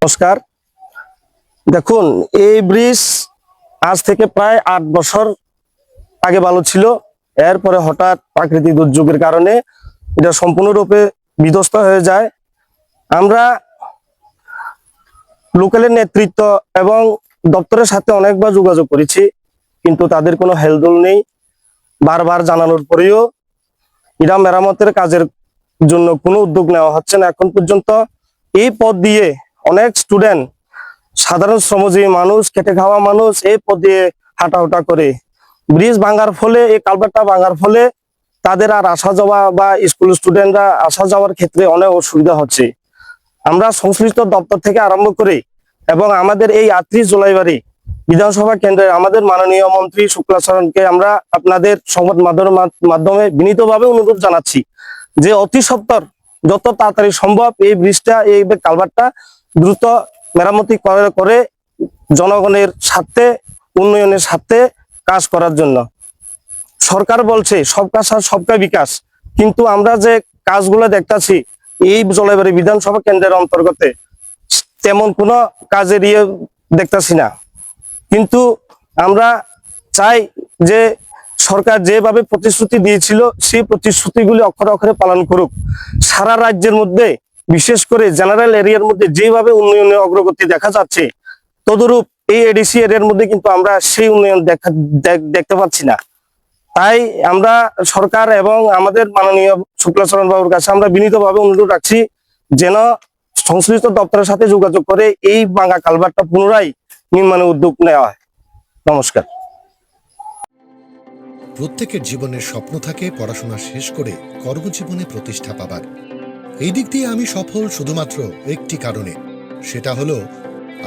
নমস্কার। দেখুন, এই ব্রিজ আজ থেকে প্রায় ৮ বছর আগে ভালো ছিল। এরপরে হঠাৎ প্রাকৃতিক দুর্যোগের কারণে এটা সম্পূর্ণরূপে বিধ্বস্ত হয়ে যায়। আমরা লোকালের নেতৃত্ব এবং দপ্তরের সাথে অনেকবার যোগাযোগ করেছি, কিন্তু তাদের কোনো হেলদোল নেই। বারবার জানানোর পরেও এটা মেরামতের কাজের জন্য কোনো উদ্যোগ নেওয়া হচ্ছে না এখন পর্যন্ত। এই পথ দিয়ে অনেক স্টুডেন্ট, সাধারণ শ্রমজীবী মানুষ, খেটে খাওয়া মানুষ এই পথ দিয়ে হাঁটাহুটা করে। ব্রিজ ভাঙার ফলে, এই কালভার্টটা ভাঙার ফলে তাদের আর আসা যাওয়া বা স্কুল স্টুডেন্টরা আসা যাওয়ার ক্ষেত্রে অনেক অসুবিধা হচ্ছে। আমরা সংশ্লিষ্ট দপ্তর থেকে আরম্ভ করে এবং আমাদের এই ৩৮ জুলাইবাড়ি বিধানসভা কেন্দ্রের আমাদের মাননীয় মন্ত্রী শুক্লাচরণকে আমরা আপনাদের সংবাদ মাধ্যমে বিনীতভাবে অনুরোধ জানাচ্ছি যে অতি সত্বর যত তাড়াতাড়ি সম্ভব এই ব্রিজটা, এই কালভার্টটা দ্রুত মেরামতি করে জনগণের স্বার্থে, উন্নয়নের স্বার্থে কাজ করার জন্য। সরকার বলছে সবকা সাথ সবকা বিকাশ, কিন্তু আমরা যে কাজগুলো দেখতেছি এই জলবায়ু বিধানসভা কেন্দ্রের অন্তর্গত তেমন কোনো কাজের দেখতেছি না। কিন্তু আমরা চাই যে সরকার যেভাবে প্রতিশ্রুতি দিয়েছিল সেই প্রতিশ্রুতিগুলি অক্ষরে অক্ষরে পালন করুক। সারা রাজ্যের মধ্যে, বিশেষ করে জেনারেল এরিয়ার মধ্যে যেভাবে উন্নয়নের অগ্রগতি দেখা যাচ্ছে, তদরূপ এই এডিসি এরিয়ার মধ্যে কিন্তু আমরা সেই উন্নয়ন দেখতে পাচ্ছি না। তাই আমরা সরকার এবং আমাদের মাননীয় শুক্লাচরণ বাবুর কাছে আমরা বিনীতভাবে অনুরোধ রাখছি যেন সংশ্লিষ্ট দপ্তরের সাথে যোগাযোগ করে এই ভাঙা কালভার্টটা পুনরায় নির্মাণের উদ্যোগ নেওয়া হয়। নমস্কার। প্রত্যেকের জীবনের স্বপ্ন থাকে পড়াশোনা শেষ করে কর্মজীবনে প্রতিষ্ঠা পাবার। এই দিক দিয়ে আমি সফল শুধুমাত্র একটি কারণে, সেটা হলো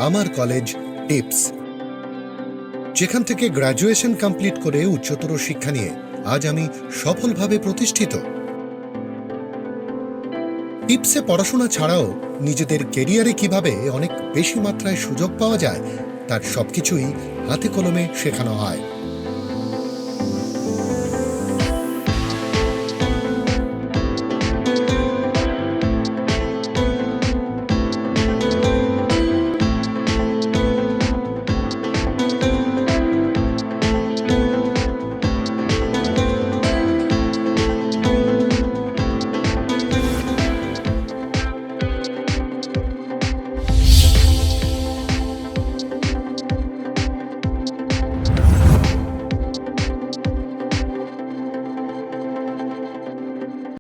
আমার কলেজ টিপস, যেখান থেকে গ্র্যাজুয়েশন কমপ্লিট করে উচ্চতর শিক্ষা নিয়ে আজ আমি সফলভাবে প্রতিষ্ঠিত। টিপসে পড়াশোনা ছাড়াও নিজেদের কেরিয়ারে কিভাবে অনেক বেশি মাত্রায় সুযোগ পাওয়া যায় তার সবকিছুই হাতে কলমে শেখানো হয়।